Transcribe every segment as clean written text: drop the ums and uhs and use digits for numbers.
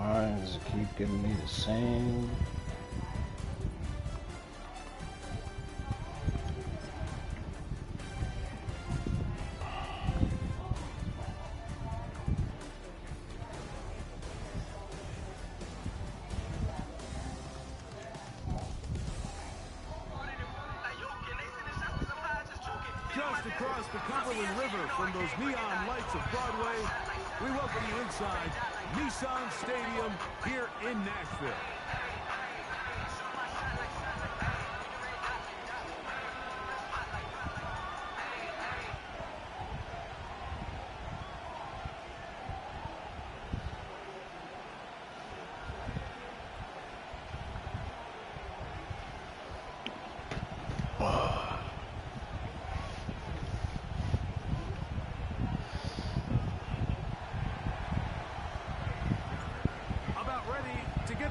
Why does it keep giving me the same? Just across the Cumberland River from those neon lights of Broadway, we welcome you inside Nissan Stadium here in Nashville.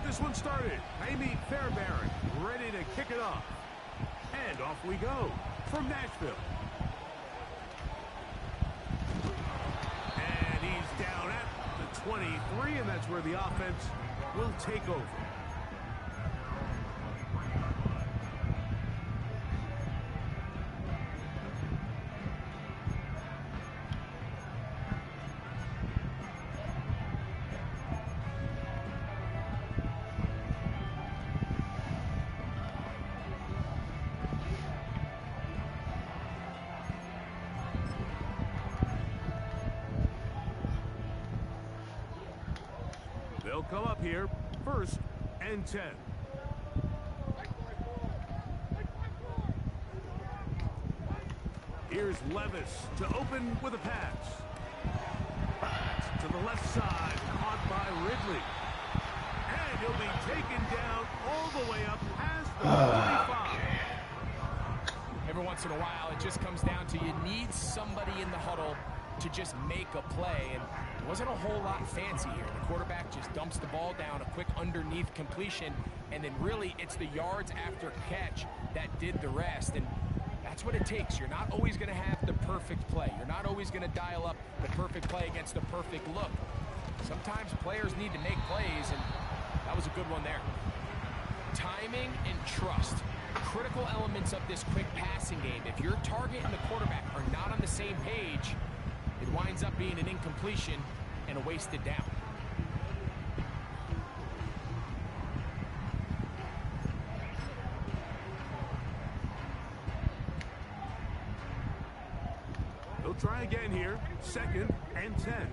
This one started. Amy Fairbairn ready to kick it off. And off we go from Nashville. And he's down at the 23, and that's where the offense will take over. They'll come up here, 1st and 10. Here's Levis to open with a pass. To the left side, caught by Ridley. And he'll be taken down all the way up past the 45. Every once in a while, it just comes down to you need somebody in the huddle to just make a play, and it wasn't a whole lot fancy here. The quarterback just dumps the ball down, a quick underneath completion, and then really it's the yards after catch that did the rest, and that's what it takes. You're not always going to have the perfect play. You're not always going to dial up the perfect play against the perfect look. Sometimes players need to make plays, and that was a good one there. Timing and trust, critical elements of this quick passing game. If your target and the quarterback are not on the same page, it winds up being an incompletion and a wasted down. They'll try again here, 2nd and 10.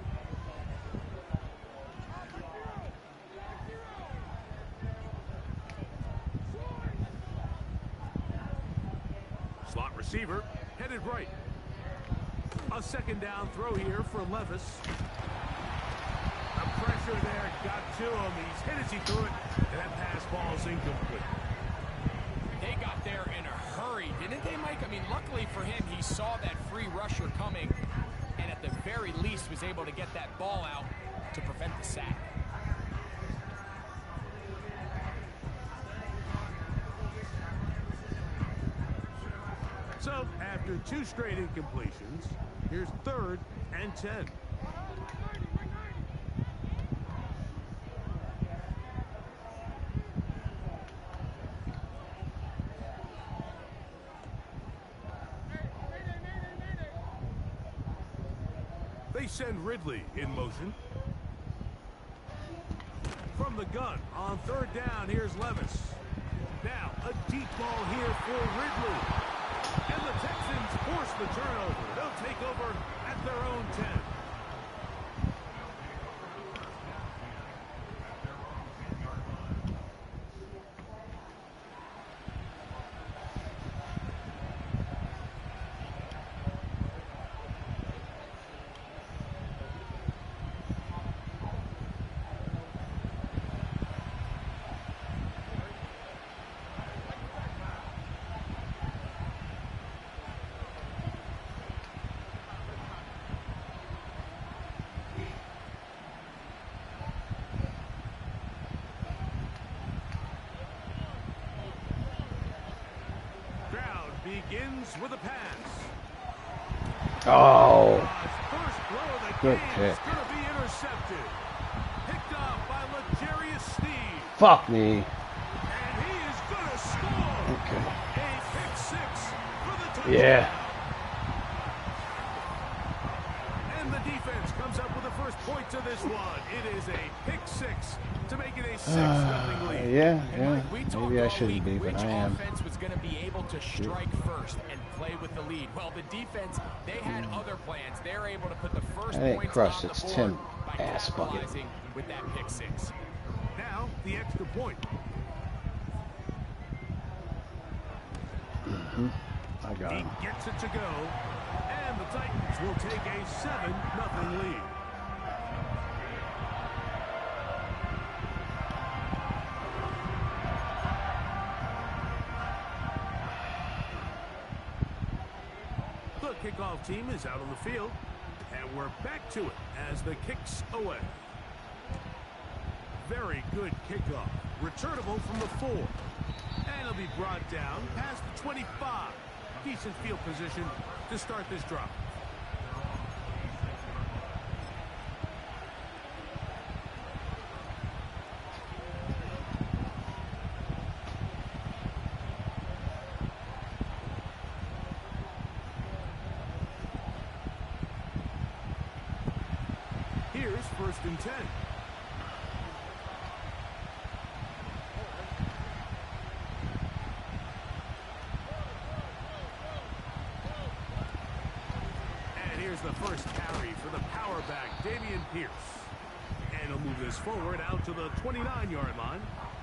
Slot receiver, headed right. A 2nd down throw here for Levis. The pressure there got to him. He's hit as he threw it, and that pass ball's incomplete. They got there in a hurry, didn't they, Mike? I mean, luckily for him, he saw that free rusher coming, and at the very least was able to get that ball out to prevent the sack. So, after 2 straight incompletions, here's 3rd and 10. They send Ridley in motion. From the gun on 3rd down, here's Levis. Now, a deep ball here for Ridley. And the Texans force the turnover. They'll take over at their own 10. Begins with a pass. Oh. First blow of the Good game pick. is going to be intercepted. Picked up by Fuck me. And he is going to score. Okay. A pick six for the touchdown. Yeah. And the defense comes up with the first points of this one. It is a pick six to make it a 6-0 lead. Yeah, And yeah. Mike, we talked Maybe I all shouldn't be, week but which I am. offense was going to be able to strike first and play with the lead. Well, the defense, they had other plans. They're able to put the first That ain't points crushed, on it's the board Tim by ass bucket. capitalizing with that pick six. Now, the extra point. I got He him. gets it to go. And the Titans will take a 7-0 lead. The kickoff team is out on the field, and we're back to it as the kick's away. Very good kickoff. Returnable from the 4. And it'll be brought down past the 25. Decent field position to start this drive. Here's 1st and 10. And here's the first carry for the power back, Dameon Pierce. And he'll move this forward out to the 29-yard line.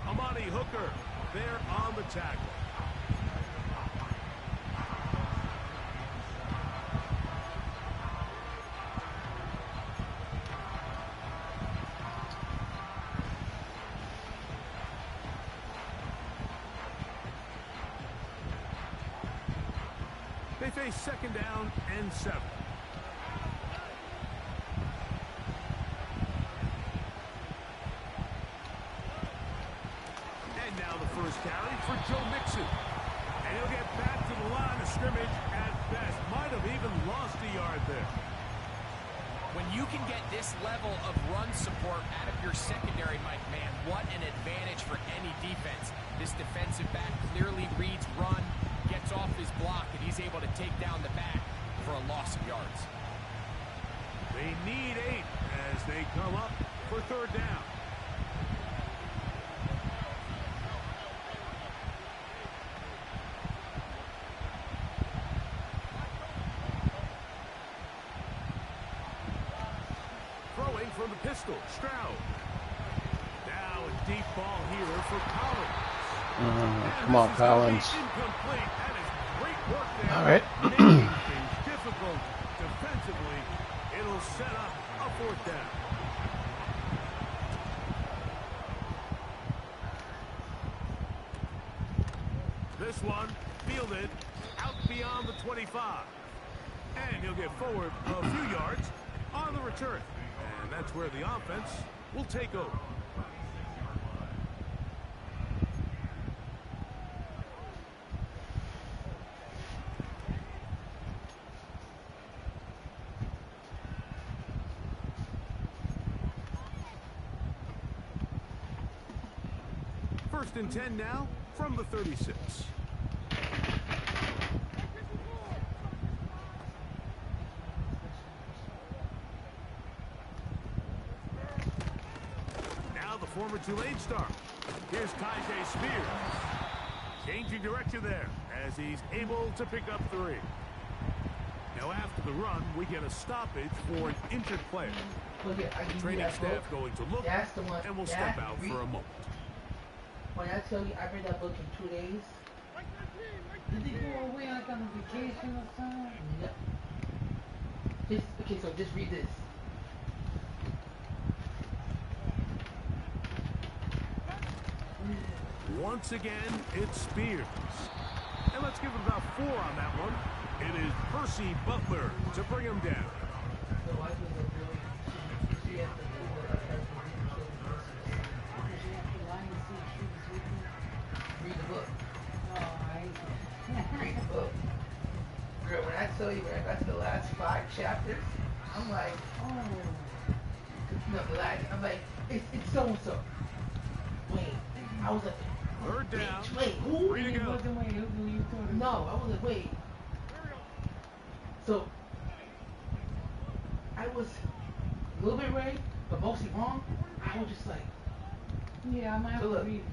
Amani Hooker there on the tackle. They face 2nd down and 7. And now the first carry for Joe Mixon. And he'll get back to the line of scrimmage at best. Might have even lost a yard there. When you can get this level of run support out of your secondary, Mike, man, what an advantage for any defense. This defensive back clearly reads run, gets off his block, and he's able to take down the back for a loss of yards. They need 8 as they come up for 3rd down. Throwing from the pistol, Stroud. Now a deep ball here for Collins. Come on, Collins. Incomplete. That is great work there. All right. Making things difficult defensively. It'll set up a 4th down. This one fielded out beyond the 25. And he'll get forward a few yards on the return. And that's where the offense will take over. First and 10 now from the 36. Now the former Tulane star. Here's Kajay Spears. Changing direction there as he's able to pick up 3. Now after the run, we get a stoppage for an injured player. Training staff going to look and will step out for a moment. When I tell you I read that book in 2 days. Did they go away like on a vacation or something? Yep. Okay, so just read this. Once again, it's Spears. And let's give it about 4 on that one. It is Percy Butler to bring him down. Read the book. Read the book. Girl, when I tell you when I got to the last 5 chapters, I'm like, oh. No, I'm like, it's so-and-so. Wait. I was like, Third down. bitch, wait, who? Free to It go. wasn't wait, who you thought it was. No, I was like, wait. So, I was a little bit right, but mostly wrong. I was just like, Yeah, I'm gonna have So to look. read it.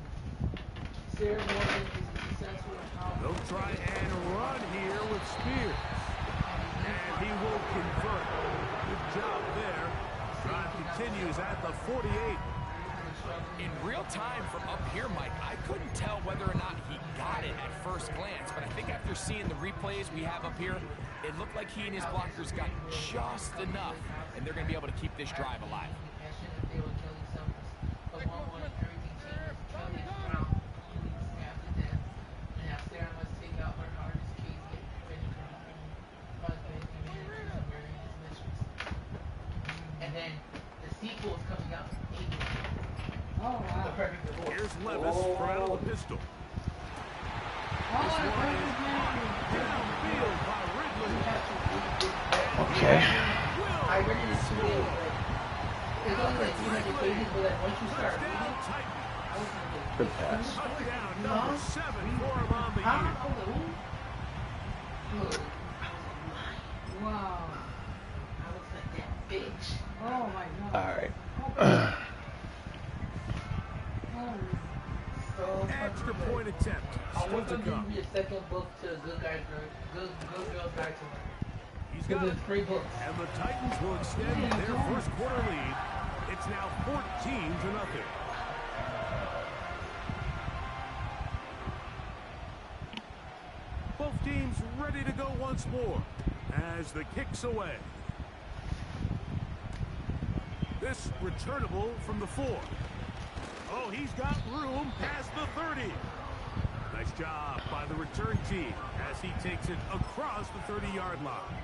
Sarah Morgan is successful in how They'll try and run here with Spears. And he will convert. Good job there. Drive continues at the 48. In real time from up here, Mike, I couldn't tell whether or not he got it at first glance, but I think after seeing the replays we have up here, it looked like he and his blockers got just enough, and they're going to be able to keep this drive alive. And then the sequel is coming out in April. Oh, The wow. Perfect Divorce. Here's Levis from out of the pistol. Oh, This the one perfect is man. downfield by Ridley. Okay. I read it in 2 days. Like, it's only like 300 pages, but like once you start reading Touchdown it, Titans. I was like, Good pass. Touchdown No. number 7 for him on the huh? year. I was like, who? Look, Wow. I was like, that bitch. Oh my God. All right. Oh, So Extra fucking point good. attempt. I Still want to them to come. give me a second book to Good Girls Guide to Learn. He's Because got it. there's 3 books. And the Titans will extend their first quarter lead. It's now 14-0. Both teams ready to go once more as the kick's away. This returnable from the 4. Oh, he's got room past the 30. Nice job by the return team as he takes it across the 30-yard line.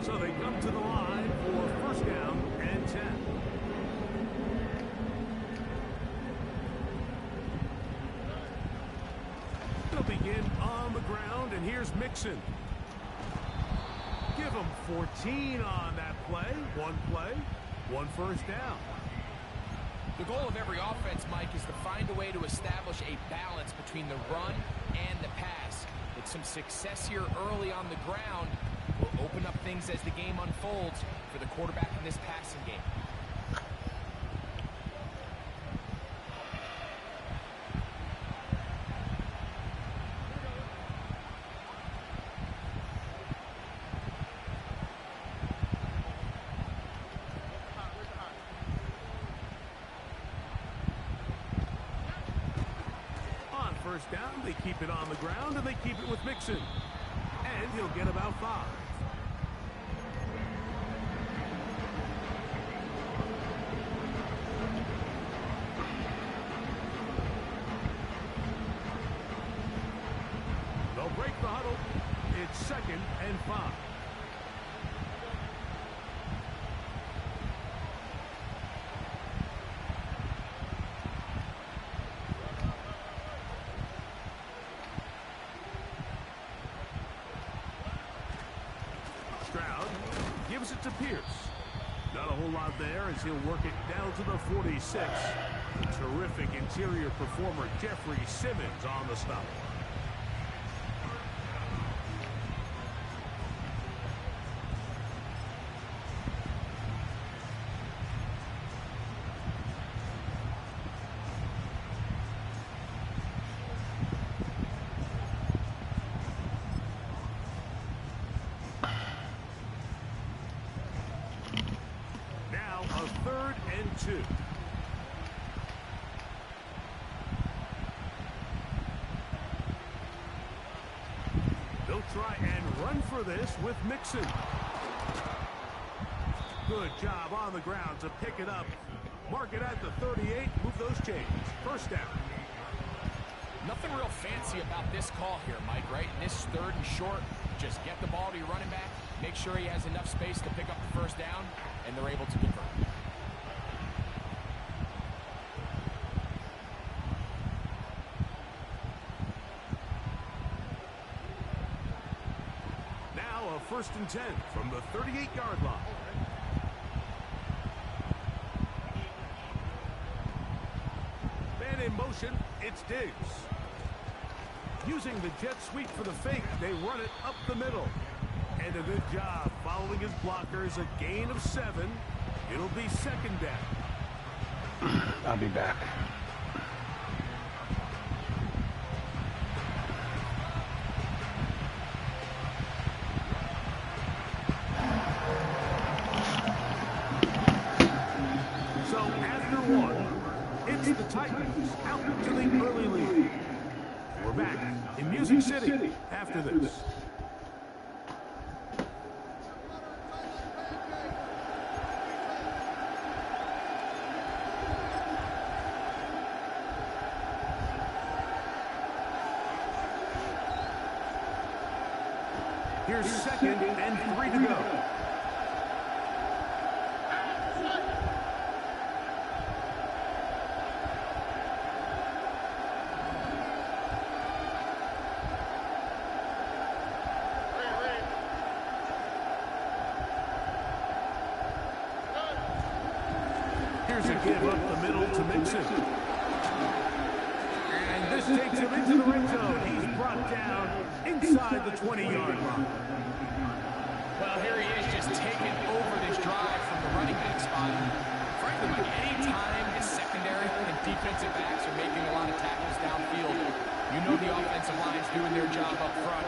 So they come to the line for first down and 10. They'll begin on the ground, and here's Mixon. Give him 14 on that play. One first down. The goal of every offense, Mike, is to find a way to establish a balance between the run and the pass. With some success here early on the ground, will open up things as the game unfolds for the quarterback in this passing game. On first down, they keep it on the ground, and they keep it with Mixon. And he'll get about 5. They'll break the huddle. It's 2nd and 5. Stroud gives it to Pierce. Not a whole lot there as he'll work it down to the 46. Terrific interior performer Jeffrey Simmons on the stop. Now a 3rd and 2. They'll try and run for this with Mixon. Good job on the ground to pick it up. Mark it at the 38. Move those chains. First down. Nothing real fancy about this call here, Mike, right? In this 3rd and short, just get the ball to your running back, make sure he has enough space to pick up the first down, and they're able to convert. first and 10 from the 38-yard line. Man in motion, it's Diggs. Using the jet sweep for the fake, they run it up the middle. And a good job following his blockers, a gain of 7. It'll be second down. I'll be back. So after one, it's the Titans out to the early lead. We're back in Music City after this. Here's second and 3 to go. Here's a give up the middle to Mixon. And this takes him into the red zone. He's brought down inside the 20-yard line. Well, here he is just taking over this drive from the running back spot. Frankly, like any time the secondary and defensive backs are making a lot of tackles downfield, you know the offensive line's doing their job up front.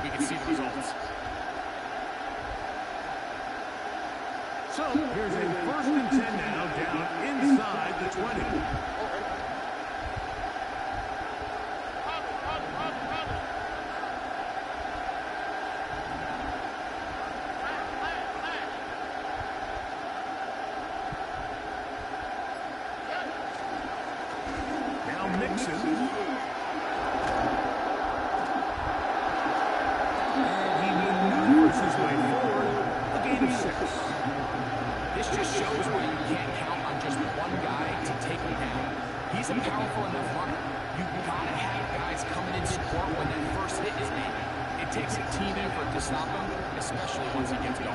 We can see the results. So here's a first and 10 now down inside the 20. Now Mixon. And he maneuvers his way forward. A gain of 6. This just shows why you can't count on just one guy to take him down. He's a powerful enough runner. You've got to have guys coming in support when that first hit is made. It takes a team effort to stop him, especially once he gets going.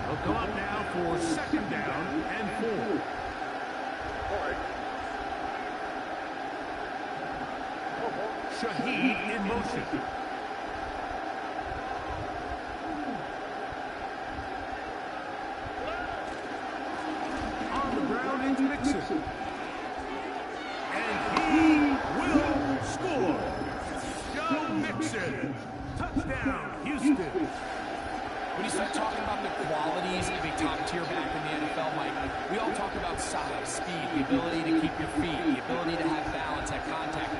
They'll come up now for second down and 4. Shaheed in motion. On the ground into Mixon. And he will score. Joe Mixon. Touchdown, Houston. When you start talking about the qualities of a top-tier back in the NFL, Mike, we all talk about size, speed, the ability to keep your feet, the ability to have balance at contact.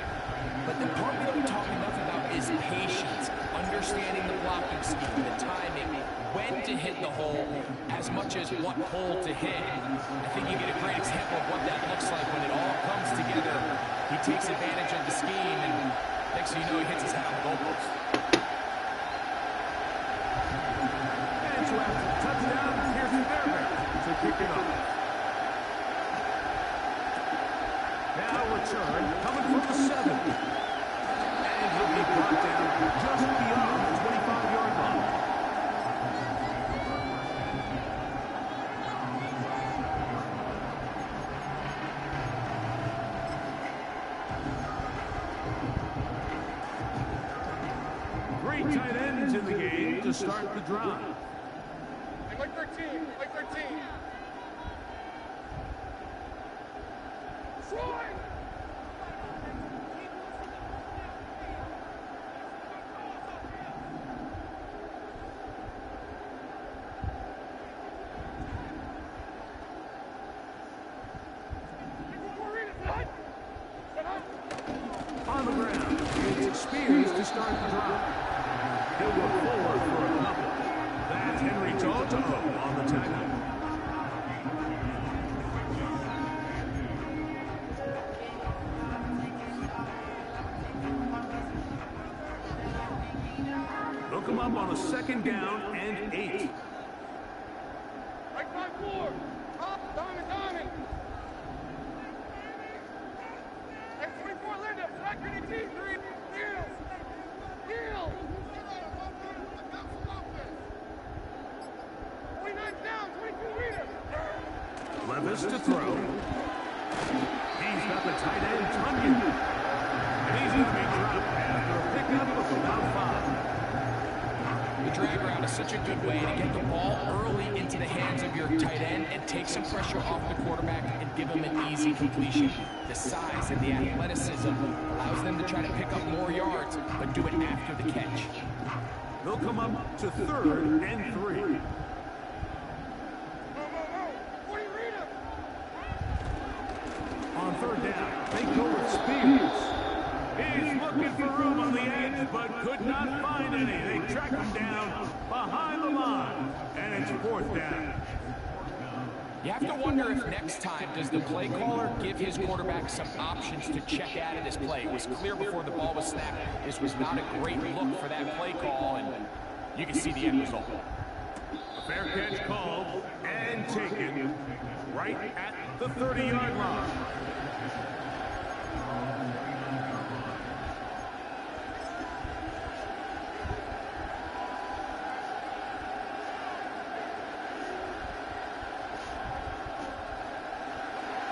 But the part we don't talk enough about is patience, understanding the blocking scheme, the timing, when to hit the hole, as much as what hole to hit. I think you get a great example of what that looks like when it all comes together. He takes advantage of the scheme, and next thing you know, he hits his head on the goalpost. And so after the touchdown, here's Fairbanks to kick it off. Now return, coming from the 7. And he'll be brought down just beyond the 25-yard line. Three tight ends in the game to start the drive. Like 13, like 13. On the ground, it's Spears to start the drive. He'll go forward for a couple. That's Henry Toto on the tackle. They'll come up on a second down and 8. Right side 4. Up, Diamond. Hey, 24, Linda, back in the team, 3, Yield. Yield. 29 down, 22 Rita. Levis to throw. He's got the tight end, Tunyon. And he's going to be dropped after a pickup of about 5. The drag route is such a good way to get the ball early into the hands of your tight end and take some pressure off the quarterback and give him an easy completion. The size and the athleticism allows them to try to pick up more yards, but do it after the catch. They'll come up to 3rd and 3. On 3rd down, they go with Spears. He's looking for room on the edge, but could not find any. They track him down behind the line, and it's 4th down. You have to wonder if next time, does the play caller give his quarterback some options to check out of this play? It was clear before the ball was snapped, this was not a great look for that play call, and you can see the end result. A fair catch called and taken right at the 30-yard line.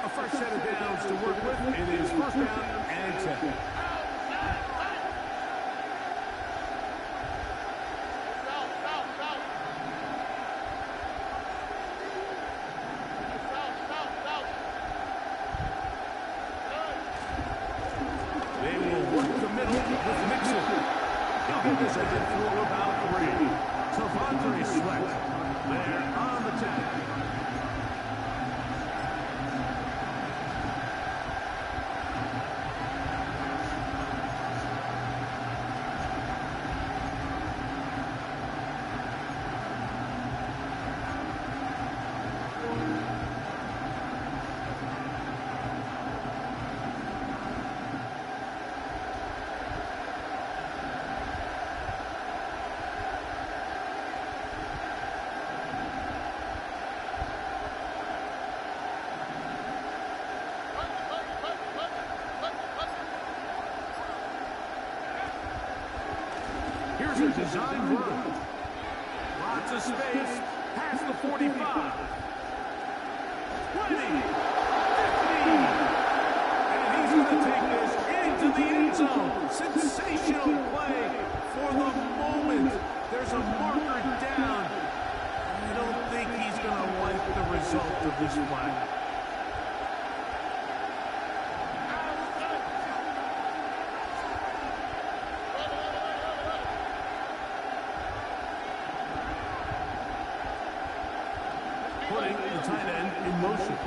A fresh set of downs to work with. It is 1st down and 10. They will work the middle with Mixon. He'll get this ahead for about 3. Tavondre Sweat there on the tackle. Here's a design run. Lots of space. Past the 45. 20. 15. And he's going to take this into the end zone. Sensational play for the moment. There's a marker down. I don't think he's going to like the result of this play. Putting the tight end in motion.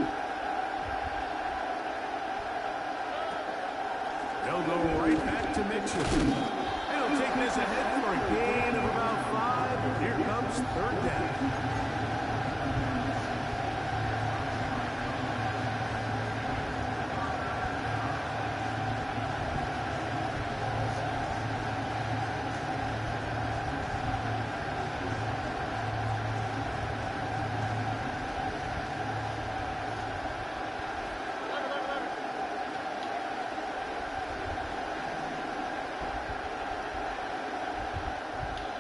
They'll go right back to Mixon. He'll take this ahead for a gain of about 5. Here comes 3rd down.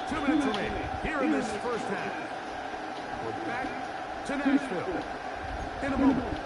Two minutes remaining here in this first half. We're back to Nashville in a moment.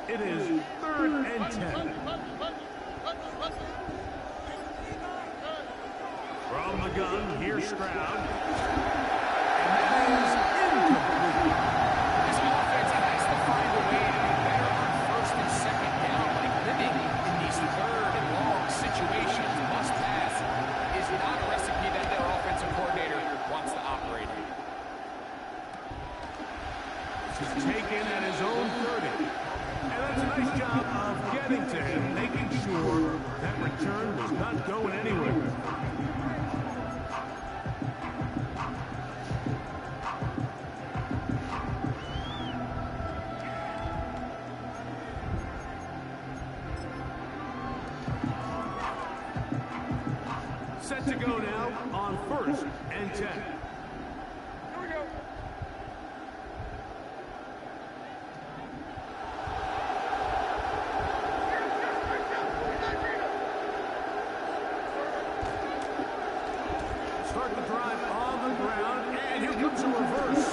It is 3rd and 10. From the gun, here's Stroud. And that is incomplete. This offense has to find a way to be better on 1st and 2nd down, like living in these 3rd and long situations. Must pass is not a recipe that their offensive coordinator wants to operate in. This is taken at his own 30. And that's a nice job of getting to him, making sure that return was not going anywhere. Set to go now on 1st and 10. Here we go. Start the drive on the ground, and here comes a reverse.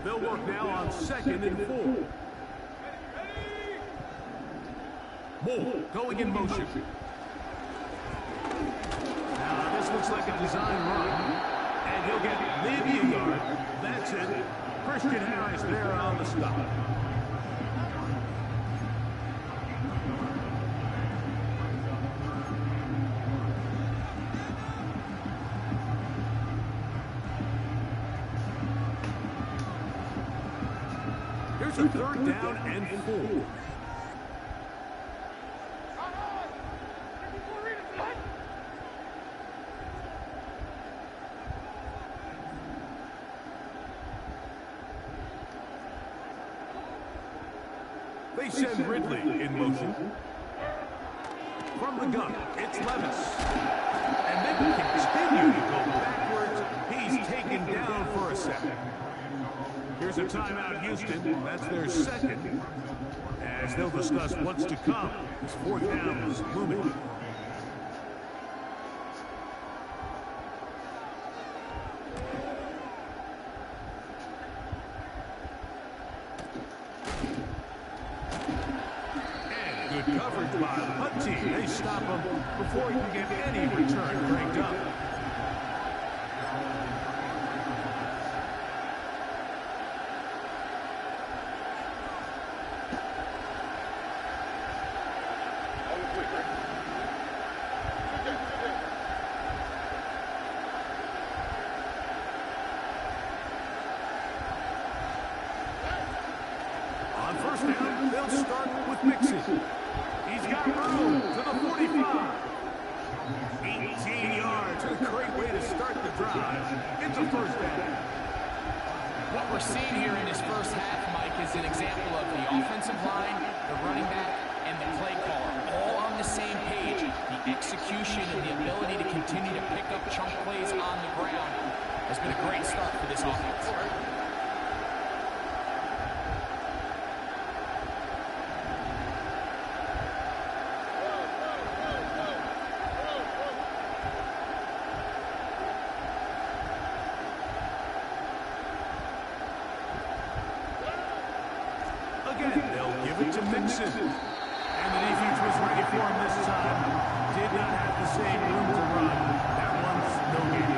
They'll work now on 2nd and 4. Bull going in motion. Now this looks like a design run. And he'll get maybe a yard. That's it. Christian Harris there on the stop. Here's a 3rd down and 4. They send Ridley in motion. From the gun, it's Levis. And they will continue to go backwards. He's taken down for a second. Here's a timeout, Houston. That's their 2nd. As they'll discuss what's to come. This 4th down is looming. And good coverage by the Hunt team. They stop him before he can get any return cranked up. On 1st down, they'll start with Mixon. He's got room to the 45. 18 yards. A great way to start the drive. It's a 1st down. What we're seeing here in this first half, Mike, is an example of the offensive line, the running back, and the play caller all on the same page. The execution and the ability to continue to pick up chunk plays on the ground has been a great start for this offense. Again, they'll give it to Mixon. And the defense was ready for him this time. Did not have the same room to run. That one's no gain.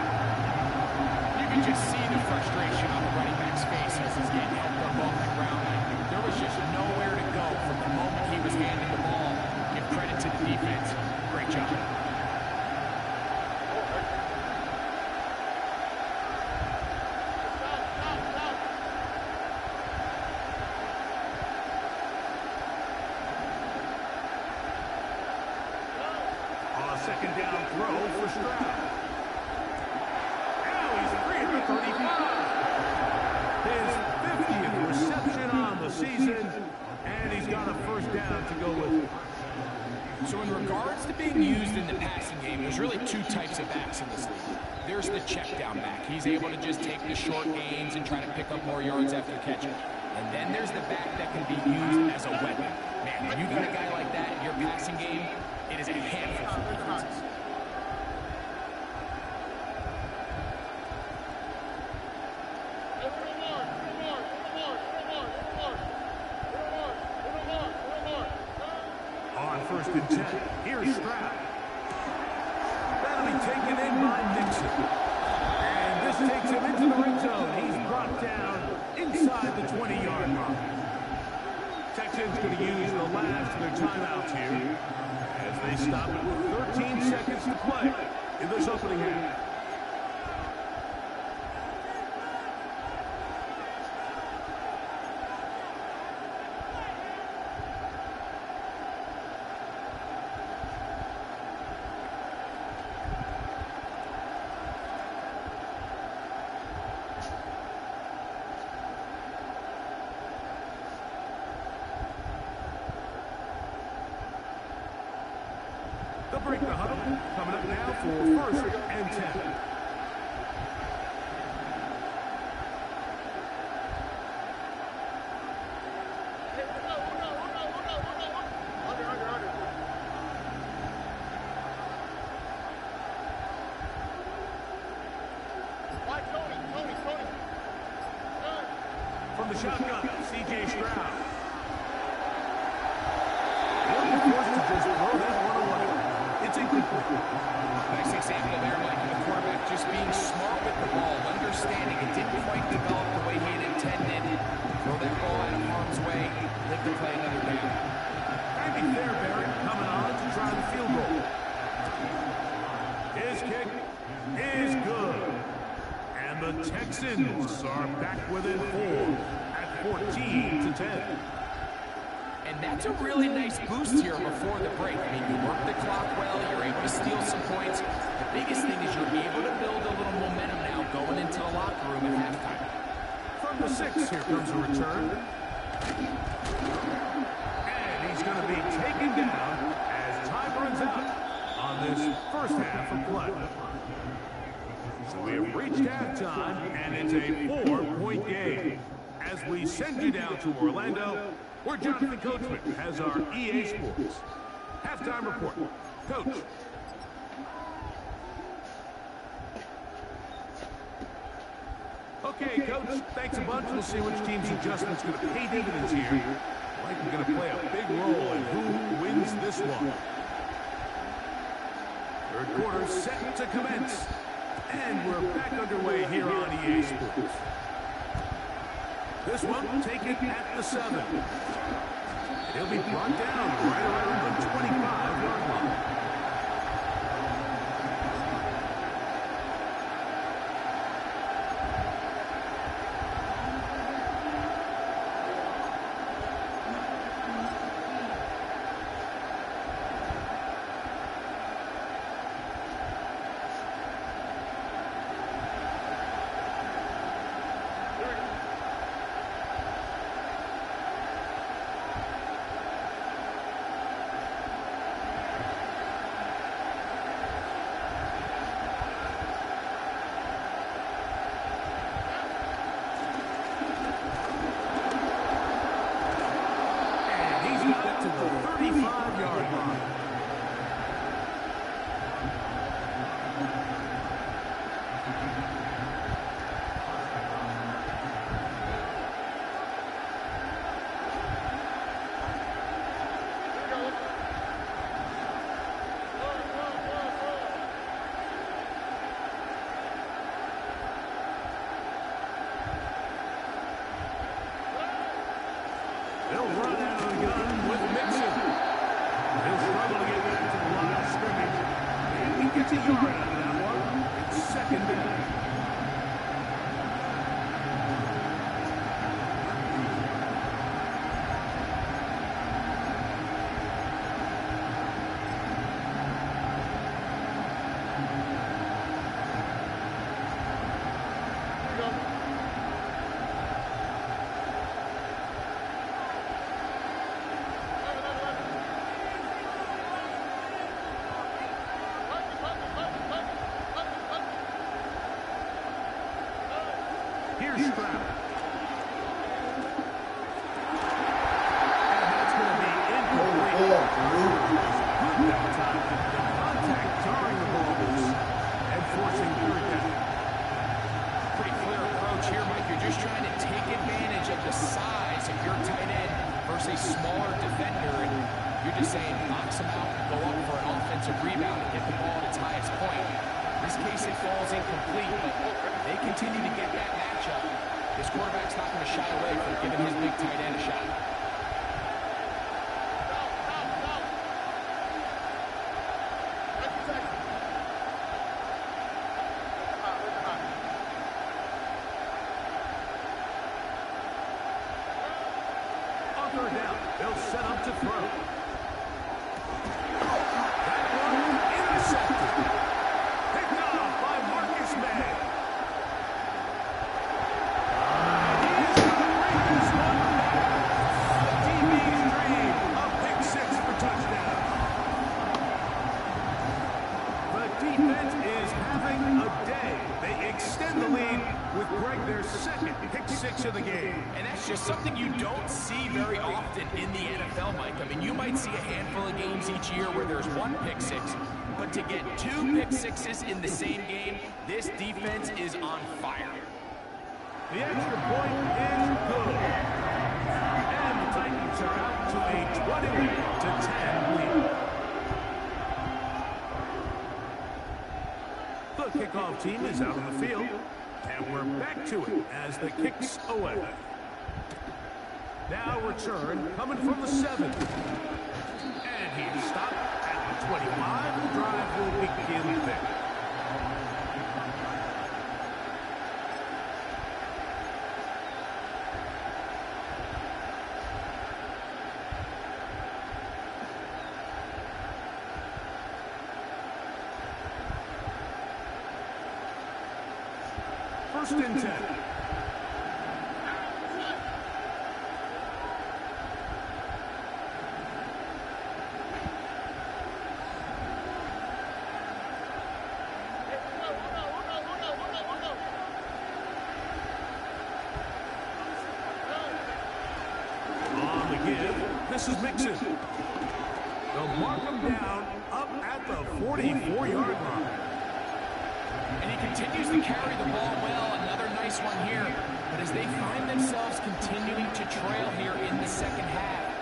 You can just see the frustration on the running back's face as he's getting helped up off the ground. There was just nowhere to go from the moment he was handing the ball. Give credit to the defense. Great job. On a 2nd down throw for Stroud. Now he's free at the 35. His 50th reception on the season, and he's got a 1st down to go with it. So in regards to being used in the passing game, there's really 2 types of backs in this league. There's the check down back. He's able to just take the short gains and try to pick up more yards after catching. And then there's the back that can be used as a weapon. Man, when you got a guy like that in your passing game, it is a handful for defenses. On 1st and 10, here's Stroud. That'll be taken in by Nixon. And this inside the 20-yard line. Texans going to use the last of their timeouts here as they stop it with 13 seconds to play in this opening half. They'll break the huddle. Coming up now for 1st and 10. From the shotgun, C.J. Stroud. They'll be forced to just throw that one away. It's incomplete. Nice example there, Mike, of the quarterback just being smart with the ball, understanding it didn't quite develop the way he had intended. Throw that ball out of harm's way, live to play another down. Andy Fairbairn coming on to try the field goal. His kick is good. And the Texans are back within 4 at 14-10. And that's a really nice boost here before the break. I mean, you work the clock well, you're able to steal some points. The biggest thing is you're able to build a little momentum now going into the locker room at halftime. From the 6, here comes a return. And he's going to be taken down as time runs out on this first half of play. So we have reached halftime, and it's a 4-point game. As we send you down to Orlando, where Jonathan Coachman has our EA Sports halftime report. Coach. Okay, Coach, thanks a bunch. We'll see which team's adjustment's going to pay dividends here. Likely going to play a big role in who wins this one. Third quarter set to commence. And we're back underway here on EA Sports. This one taken at the 7. He'll be brought down right around the 25-yard line. To the 35-yard line. They'll run out of the gun with Mixon. He'll struggle to get back to the line of scrimmage. And he gets a yard out of that one. It's 2nd down. Here's Stroud. And that's going to be incomplete. Good that time. The contact jarring the ball loose and forcing third down. Pretty clear approach here, Mike. You're just trying to take advantage of the size of your tight end versus a smaller defender. And you're just saying, knocks him out, go up for an offensive rebound and get the ball at its highest point. In this case, it falls incomplete, but they continue to get that matchup. This quarterback's not going to shy away from giving his big tight end a shot. On third down, they'll set up to throw. Intercepted. Picked off by Marcus May. He's going to bring this one back. The DB's dream. A pick six for touchdown. The defense is having a day. They extend the lead with Greg their second pick six of the game. And that's just something you don't see very often in the NFL, Mike. I mean, you might see a handful of games each year where there's one pick six, but to get two pick sixes in the same game, this defense is on fire. The extra point is good. And the Titans are out to a 21-10 lead. The kickoff team is out on the field, and we're back to it as the kicks away. Now return coming from the 7. And he's stopped at the 25. The drive will begin there. First and 10. This is Mixon. They'll mark him down up at the 44-yard line. And he continues to carry the ball well. Another nice one here. But as they find themselves continuing to trail here in the second half,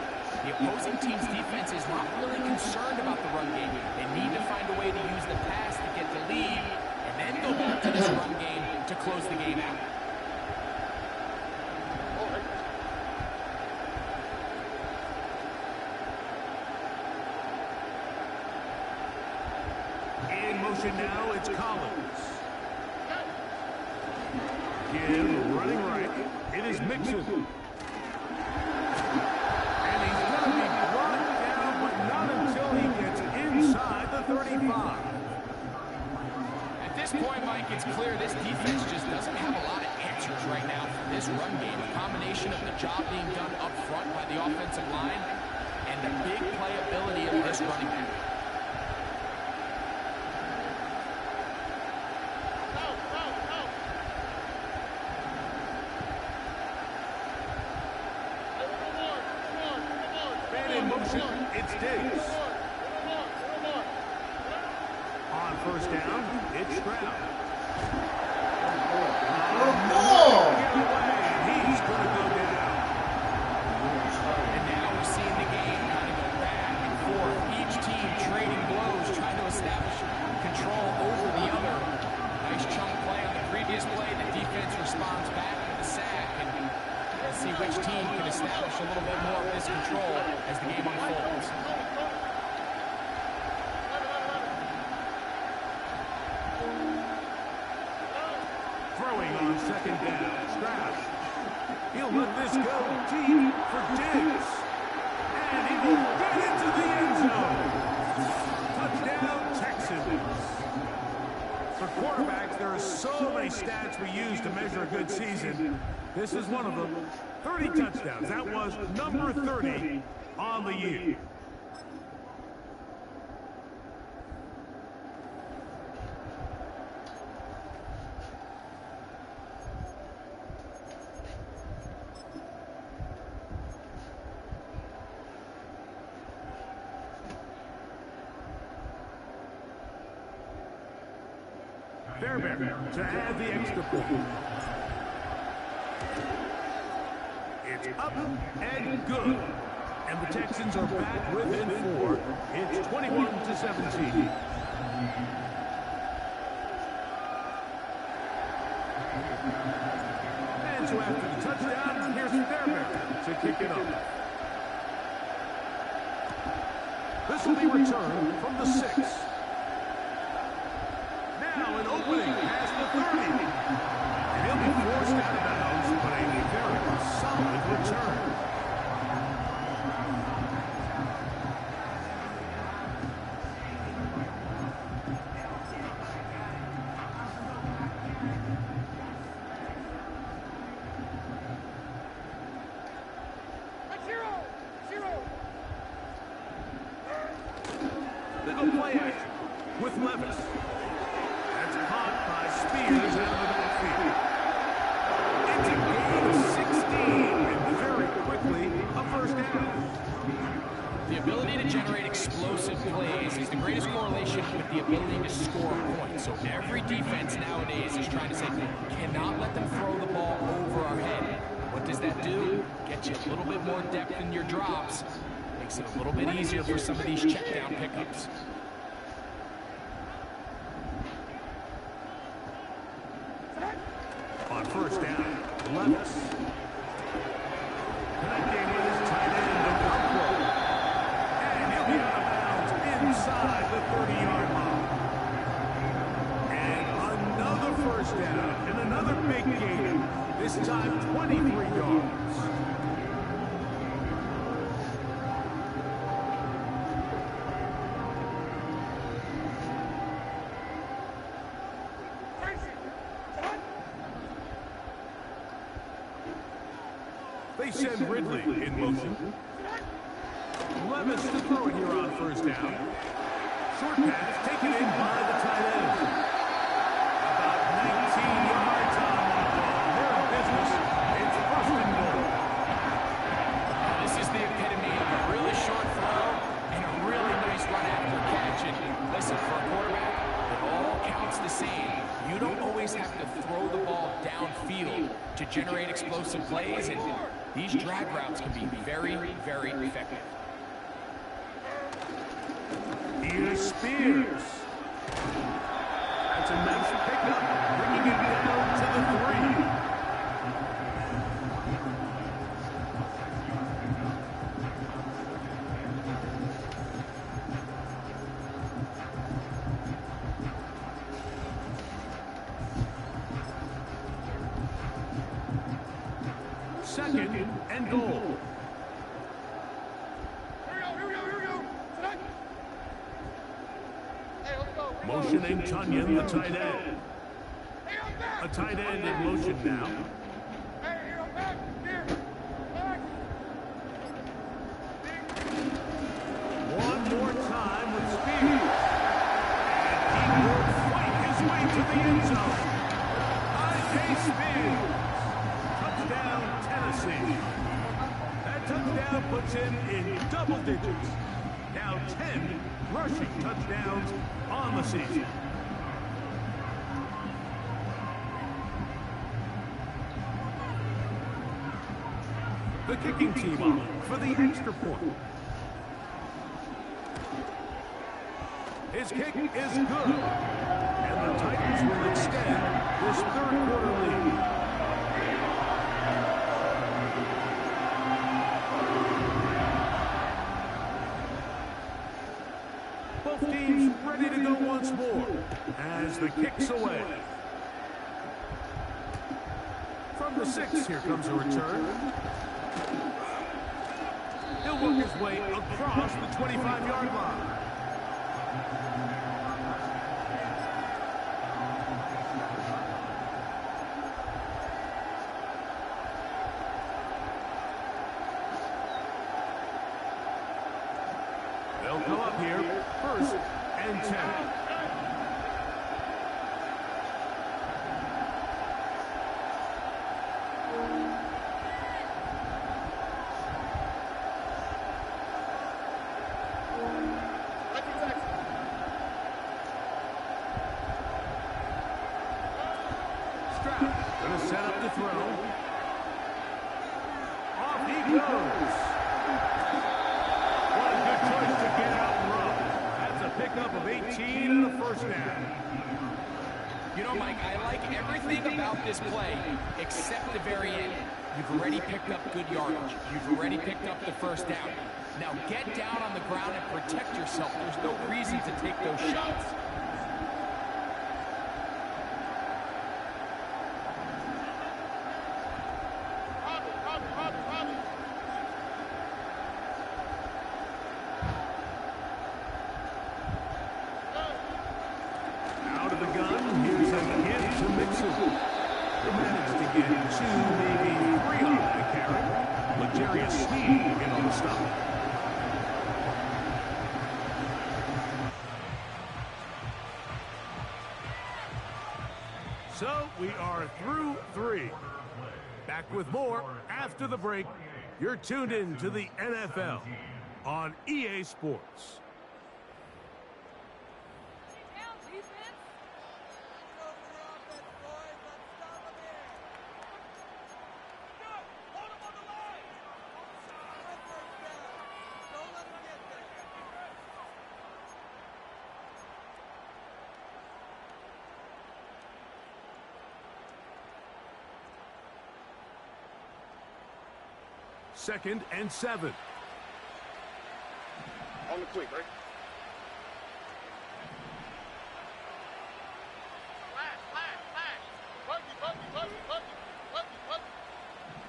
the opposing team's defense is not really concerned about the run game. They need to find a way to use the pass to get the lead and then go back to this run game to close the game out. Now it's Collins. Give running right. It is Mixon. And he's going to be brought down, but not until he gets inside the 35. At this point, Mike, it's clear this defense just doesn't have a lot of answers right now for this run game. A combination of the job being done up front by the offensive line and the big playability of this running back. It's Diggs. On first down, it's Stroud. He's going to go down. And now we're seeing the game kind of go back and forth. Each team trading blows, trying to establish control over the other. Nice chunk play on the previous play. The defense responds back with the sack. And let's see which team can establish a little bit more of this control as the game unfolds. Throwing on second down, Stroud. He'll let this go deep for Diggs. And he will get into the end zone. Touchdown, Texans. For quarterbacks, there are so many stats we use to measure a good season. This is one of them. 30 touchdowns. That was number 30 on the year. Fairbairn to add the extra point. It's up and good. And the Texans are back within 4. It's 21-17. And to So after the touchdown, here's Fairbairn to kick it up. This will be returned from the 6. Now an opening past the 30. And he'll be forced out of bounds, but a very solid return. They go play action with Levis. That's caught by Spears out of the backfield. It's a gain of 16, and very quickly a first down. The ability to generate explosive plays is the greatest correlation with the ability to score points. So every defense nowadays is trying to say, cannot let them throw the ball over our head. What does that do? Get you a little bit more depth in your drops. Makes it a little bit easier for some of these check down pickups. On first down, Levis. Connecting with his tight end, G.L.F.L. And he'll be out of bounds inside the 30-yard line. And another first down and another big gain. This time 23 yards. They send Ridley in motion. Levis to throw it here on first down. Short pass taken in by the tight end. About 19 yards on that ball. They're in business. It's first and goal. This is the epitome of a really short throw and a really nice run after catch. And listen, for a quarterback, it all counts the same. You don't always have to throw the ball downfield to generate explosive plays, and these drag routes can be very, very effective. Here's Spears. That's a nice pickup, bringing it down to the 3. Second and goal. Here we go. Hey, let's go. Motioning Tunyon, the tight end. Hey, I'm back. A tight end in motion now. Hey, here, I'm back. Here. Back. One more time with Spears. And he will fight his way to the end zone. I.J. Spears. Touchdown, Tennessee. That touchdown puts him in double digits. Now 10 rushing touchdowns on the season. The kicking team on for the extra point. His kick is good. And the Titans will extend this third-quarter lead. Both teams ready to go once more as the kick's away. From the 6, here comes a return. He'll work his way across the 25-yard line. They'll come up here, first and 10. Stroud gonna set up the throw. Off he goes. What a good choice to get out and run. That's a pickup of 18 and a first down. You know, Mike, I like everything about this play except the very end. You've already picked up good yardage. You've already picked up the first down. Now get down on the ground and protect yourself. There's no reason to take those shots. Out of the gun, here's a hit to Mixon. They managed to get 2, maybe 3 on that carry. Legarius Sneed in on the stop. So we are through 3. Back with more after the break. You're tuned in to the NFL on EA Sports. Second and 7. On the quick, right?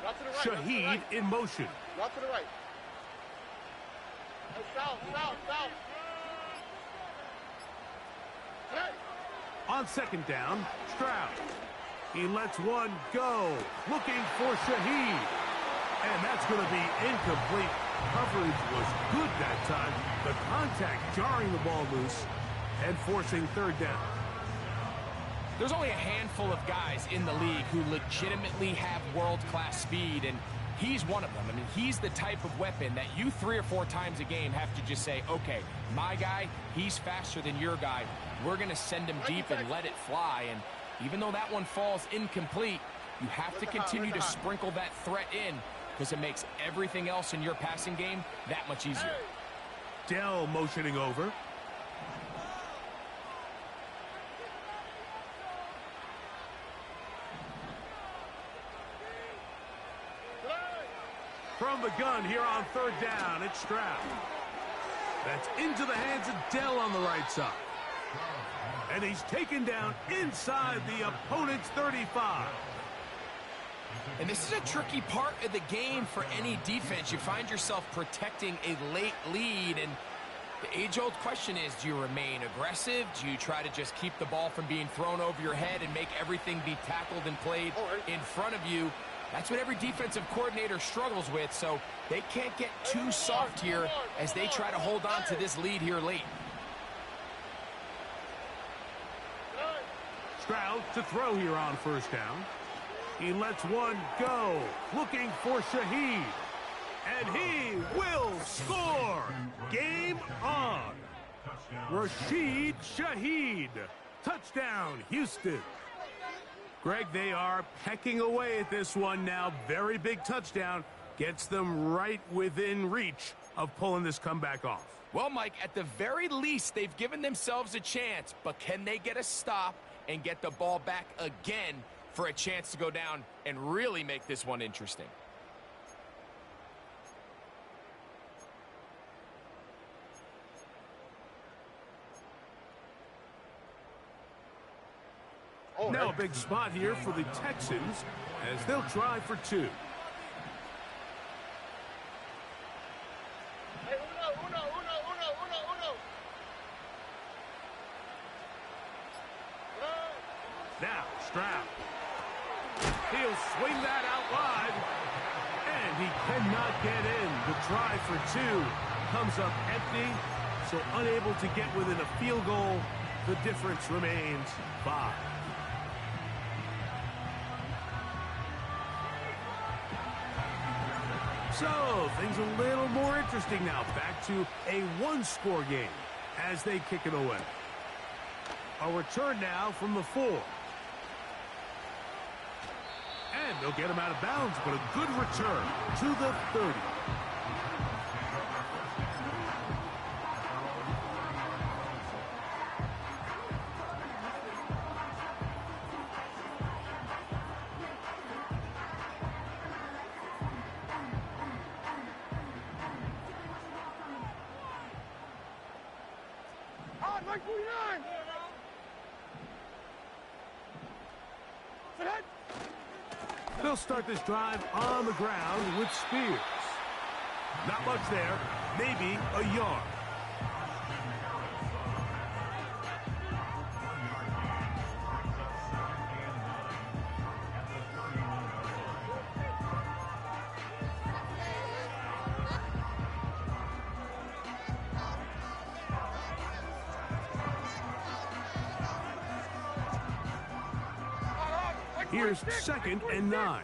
Not to the right. Shaheed in motion. Not to the right. South. Hey. On second down, Stroud. He lets one go. Looking for Shaheed. And that's going to be incomplete. Coverage was good that time. The contact jarring the ball loose and forcing third down. There's only a handful of guys in the league who legitimately have world-class speed, and he's one of them. I mean, he's the type of weapon that you 3 or 4 times a game have to just say, okay, my guy, he's faster than your guy. We're going to send him deep and let it fly. And even though that one falls incomplete, you have to continue to sprinkle that threat in, because it makes everything else in your passing game that much easier. Dell motioning over. From the gun here on third down, it's Stroud. That's into the hands of Dell on the right side. And he's taken down inside the opponent's 35. And this is a tricky part of the game for any defense. You find yourself protecting a late lead, and the age-old question is, do you remain aggressive? Do you try to just keep the ball from being thrown over your head and make everything be tackled and played in front of you? That's what every defensive coordinator struggles with, so they can't get too soft here as they try to hold on to this lead here late. Stroud to throw here on first down. He lets one go, looking for Shaheed. And he will score! Game on! Rashid Shaheed. Touchdown, Houston. Greg, they are pecking away at this one now. Very big touchdown. Gets them right within reach of pulling this comeback off. Well, Mike, at the very least, they've given themselves a chance, but can they get a stop and get the ball back again for a chance to go down and really make this one interesting? Now a big spot here for the Texans as they'll try for 2. Now Stroud. He'll swing that out wide. And he cannot get in. The try for 2 comes up empty, so unable to get within a field goal. The difference remains 5. So, things a little more interesting now. Back to a one-score game as they kick it away. A return now from the 4. And they'll get him out of bounds, but a good return to the 30. Mike 49. They'll start this drive on the ground with Spears. Not much there, maybe a yard. Here's 2nd and 9.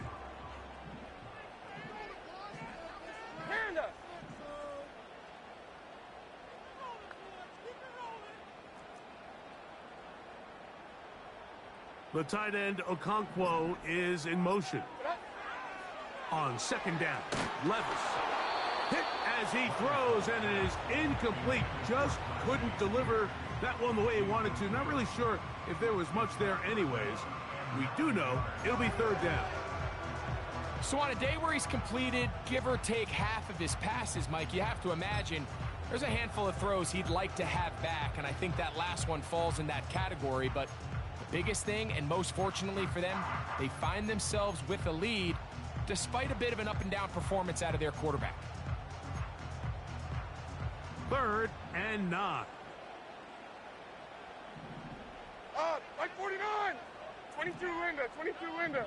The tight end Okonkwo is in motion. On 2nd down, Levis hit as he throws, and it is incomplete. Just couldn't deliver that one the way he wanted to. Not really sure if there was much there anyways. We do know it'll be 3rd down. So on a day where he's completed, give or take half of his passes, Mike, you have to imagine there's a handful of throws he'd like to have back, and I think that last one falls in that category. But the biggest thing, and most fortunately for them, they find themselves with a lead despite a bit of an up-and-down performance out of their quarterback. 3rd and 9. Mike 49. 22 Linda, 22 Linda.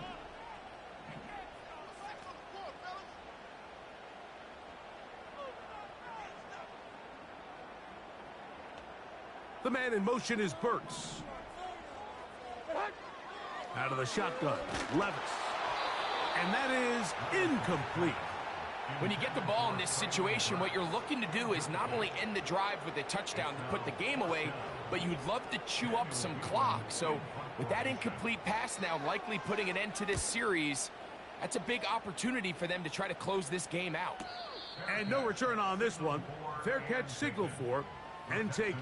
The man in motion is Burks. Out of the shotgun, Levis. And that is incomplete. When you get the ball in this situation, what you're looking to do is not only end the drive with a touchdown to put the game away, but you'd love to chew up some clock. So with that incomplete pass now likely putting an end to this series, that's a big opportunity for them to try to close this game out. And no return on this one. Fair catch signaled for and taken.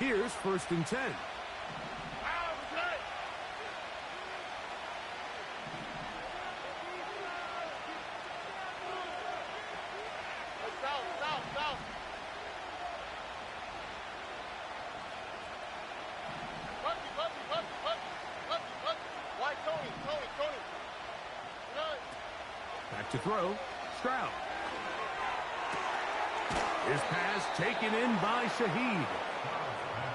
Here's 1st and 10. Back to throw, Stroud. His pass taken in by Shaheed.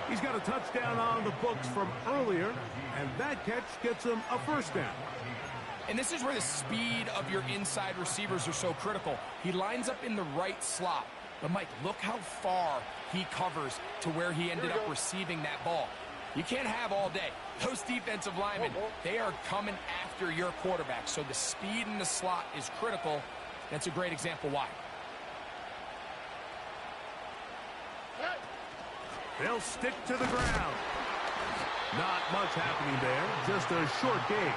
He's got a touchdown on the books from earlier, and that catch gets him a 1st down. And this is where the speed of your inside receivers are so critical. He lines up in the right slot. But, Mike, look how far he covers to where he ended up receiving that ball. You can't have all day. Those defensive linemen, they are coming after your quarterback. So the speed in the slot is critical. That's a great example why. They'll stick to the ground. Not much happening there. Just a short game.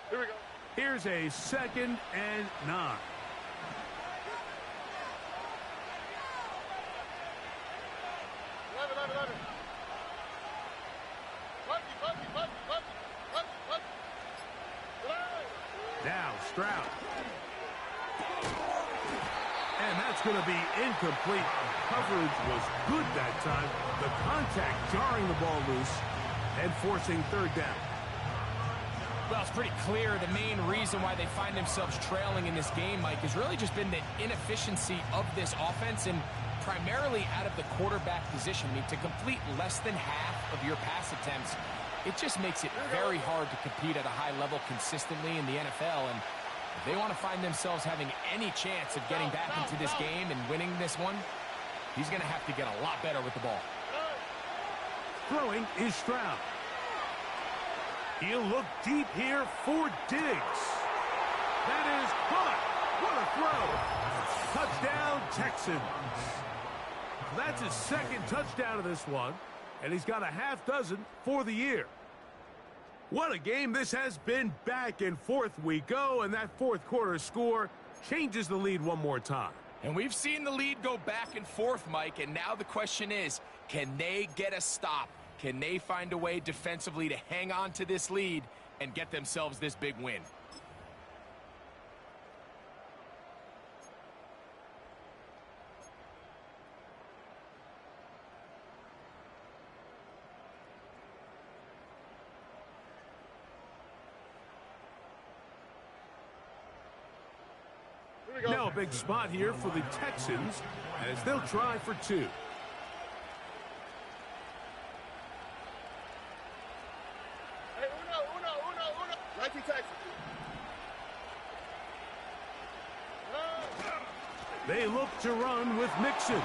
Here we go. Here's a 2nd and 9. Now Stroud. And that's going to be incomplete. Coverage was good that time. The contact jarring the ball loose and forcing 3rd down. Well, it's pretty clear the main reason why they find themselves trailing in this game, Mike, has really just been the inefficiency of this offense and primarily out of the quarterback position. I mean, to complete less than half of your pass attempts, It just makes it very hard to compete at a high level consistently in the NFL, and if they want to find themselves having any chance of getting back into this game and winning this one, he's going to have to get a lot better with the ball. Throwing is Stroud. He'll look deep here for Diggs. That is caught. What a throw. Touchdown, Texans. That's his second touchdown of this one, and he's got a half dozen for the year. What a game this has been. Back and forth we go, and that fourth quarter score changes the lead one more time. And we've seen the lead go back and forth, Mike, and now the question is, can they get a stop? Can they find a way defensively to hang on to this lead and get themselves this big win? Now a big spot here for the Texans as they'll try for two. Hey, uno. Nike Texans. They look to run with Mixon.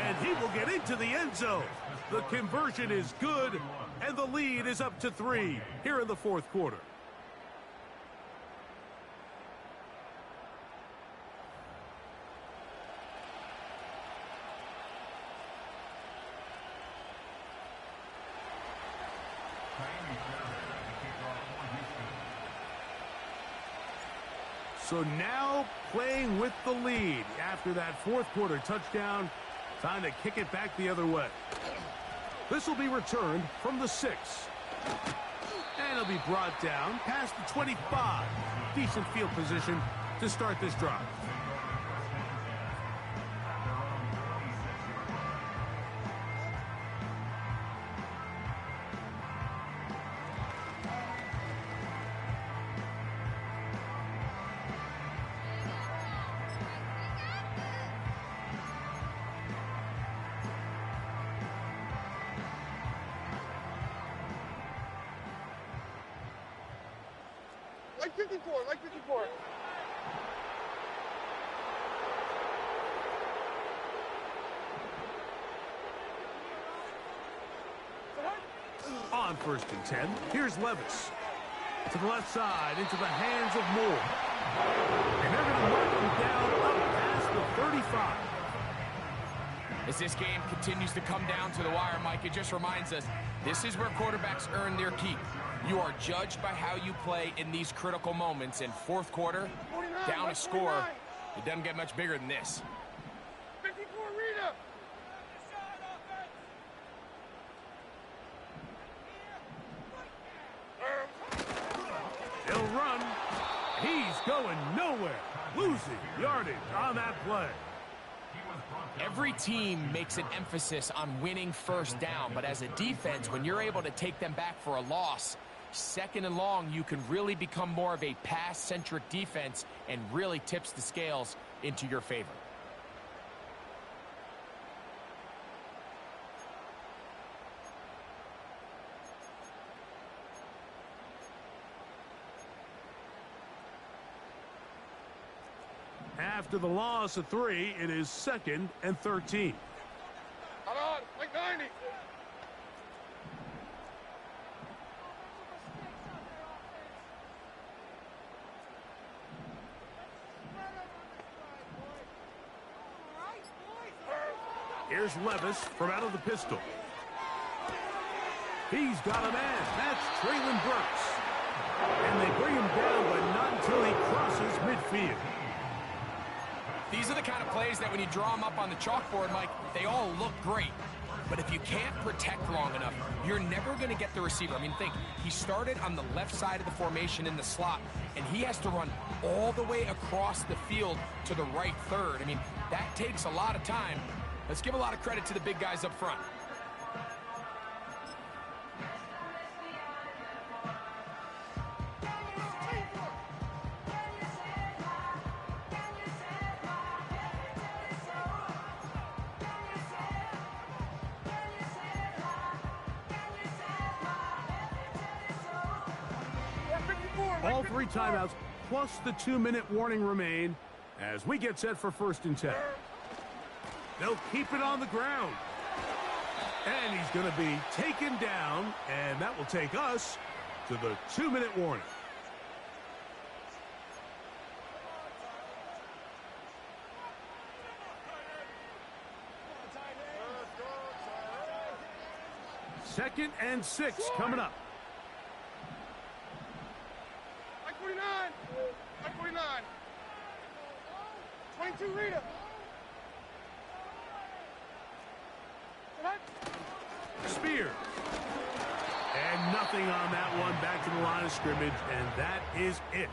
And he will get into the end zone. The conversion is good, and the lead is up to 3 here in the fourth quarter. So now playing with the lead after that fourth quarter touchdown. Time to kick it back the other way. This will be returned from the 6. And it'll be brought down past the 25. Decent field position to start this drive. Like 54. On 1st and 10, here's Levis. To the left side, into the hands of Moore. And they're going to mark him down up past the 35. As this game continues to come down to the wire, Mike, it just reminds us, this is where quarterbacks earn their keep. You are judged by how you play in these critical moments. In fourth quarter, down a score, it doesn't get much bigger than this. 54 Rita. He'll run. He's going nowhere. Losing yardage on that play. Every team makes an emphasis on winning first down, but as a defense, when you're able to take them back for a loss, 2nd and long, you can really become more of a pass-centric defense and really tips the scales into your favor. After the loss of 3, it is 2nd and 13. Hold on, like 90. Here's Levis from out of the pistol. He's got a man. That's Traylon Burks. And they bring him down, but not until he crosses midfield. These are the kind of plays that when you draw them up on the chalkboard, Mike, they all look great. But if you can't protect long enough, you're never going to get the receiver. I mean, think, he started on the left side of the formation in the slot, and he has to run all the way across the field to the right third. I mean, that takes a lot of time. Let's give a lot of credit to the big guys up front. All 3 timeouts plus the 2-minute warning remain as we get set for 1st and 10. They'll keep it on the ground. And he's going to be taken down, and that will take us to the 2-minute warning. Second and 6 coming up. Like 49. Like 49. 22 Rita. Spears. And nothing on that one. Back to the line of scrimmage, and that is it.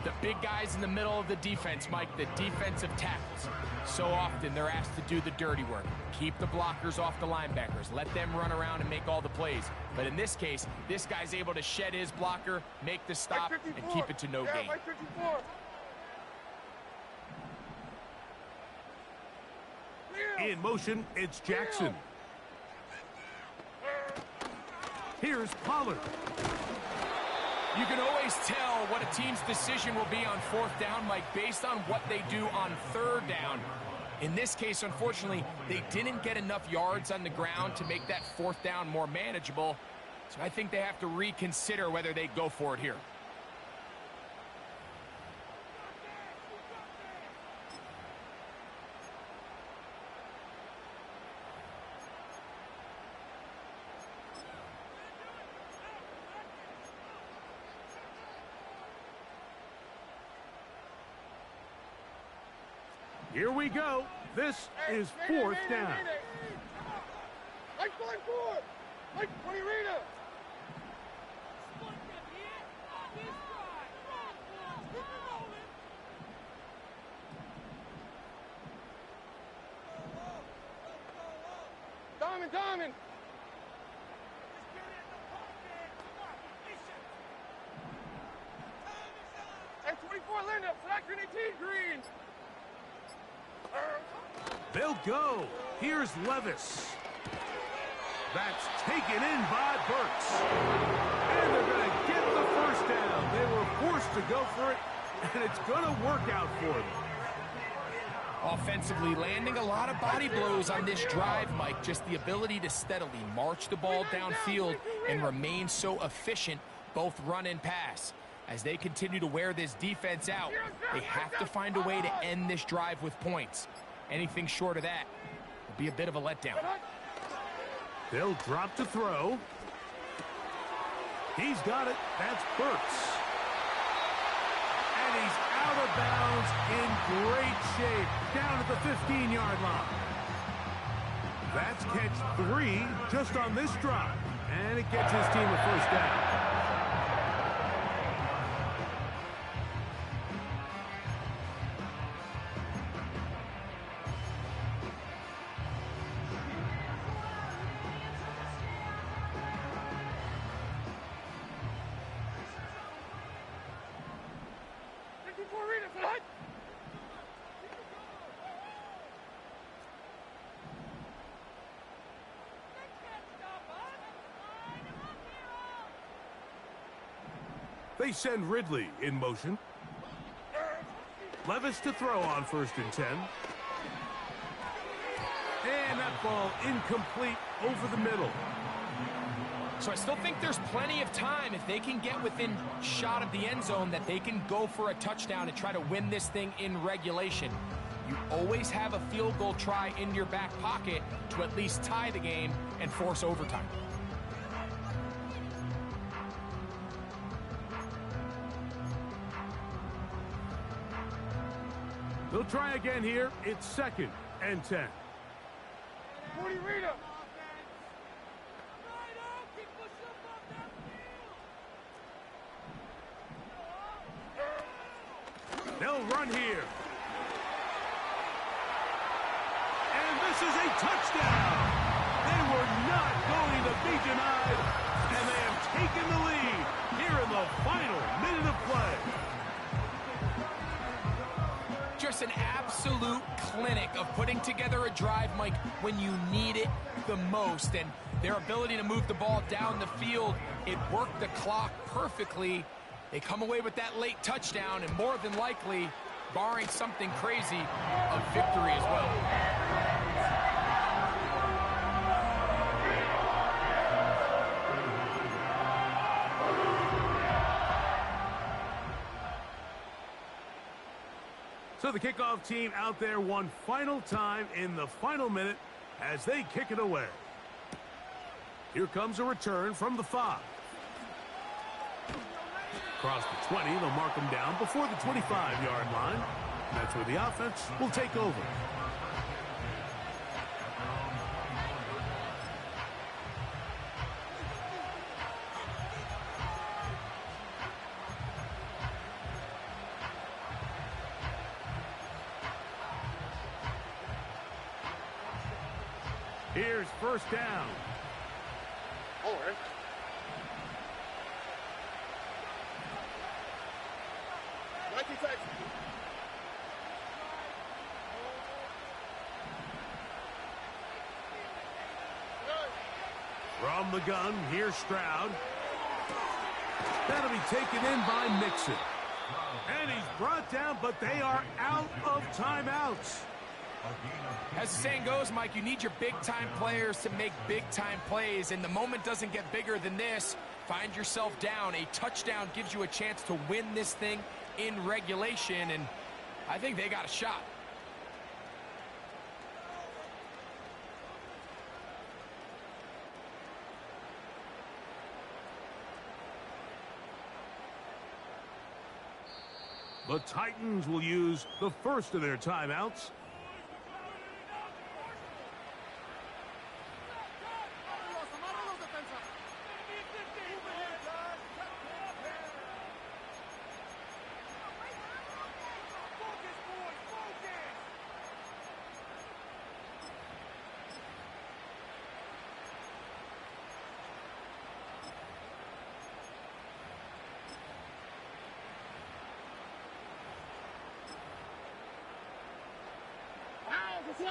The big guys in the middle of the defense, Mike, the defensive tackles. So often they're asked to do the dirty work. Keep the blockers off the linebackers. Let them run around and make all the plays. But in this case, this guy's able to shed his blocker, make the stop, and keep it to no gain. Like 54. In motion, it's Jackson. Here's Pollard. You can always tell what a team's decision will be on 4th down, Mike, based on what they do on 3rd down. In this case, unfortunately, they didn't get enough yards on the ground to make that 4th down more manageable. So I think they have to reconsider whether they go for it here. Here we go. This is 4th down. Like 44. Like 20 Rita. Diamond. And 24 Linda. Flat grenade green. They'll go. Here's Levis. That's taken in by Burks. And they're going to get the 1st down. They were forced to go for it, and it's going to work out for them. Offensively, landing a lot of body blows on this drive, Mike. Just the ability to steadily march the ball downfield and remain so efficient, both run and pass. As they continue to wear this defense out, they have to find a way to end this drive with points. Anything short of that will be a bit of a letdown. They'll drop to throw. He's got it. That's Burks. And he's out of bounds in great shape, down at the 15-yard line. That's catch 3 just on this drive. And it gets his team a 1st down. They send Ridley in motion. Levis to throw on 1st and 10. And that ball incomplete over the middle. So I still think there's plenty of time if they can get within shot of the end zone that they can go for a touchdown and try to win this thing in regulation. You always have a field goal try in your back pocket to at least tie the game and force overtime. They'll try again here. It's 2nd and 10. 40 Rita. They'll run here. And this is a touchdown. They were not going to be denied, and they have taken the lead here in the final minute of play. Just an absolute clinic of putting together a drive, Mike, when you need it the most. And their ability to move the ball down the field, it worked the clock perfectly. They come away with that late touchdown, and more than likely, barring something crazy, a victory as well. So the kickoff team out there one final time in the final minute as they kick it away. Here comes a return from the 5. Across the 20, they'll mark them down before the 25-yard line. That's where the offense will take over. Here's first down. Forward. From the gun, here's Stroud. That'll be taken in by Mixon. And he's brought down, but they are out of timeouts. As the saying goes, Mike, you need your big-time players to make big-time plays, and the moment doesn't get bigger than this. Find yourself down. A touchdown gives you a chance to win this thing in regulation, and I think they got a shot. The Titans will use the first of their timeouts.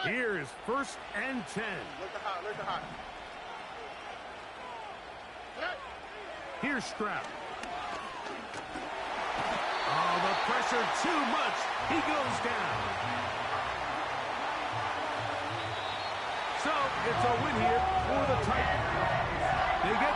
Here is first and 10. Look the hot. Here's Stroud. Oh, the pressure too much. He goes down. So it's a win here for the Titans. They get the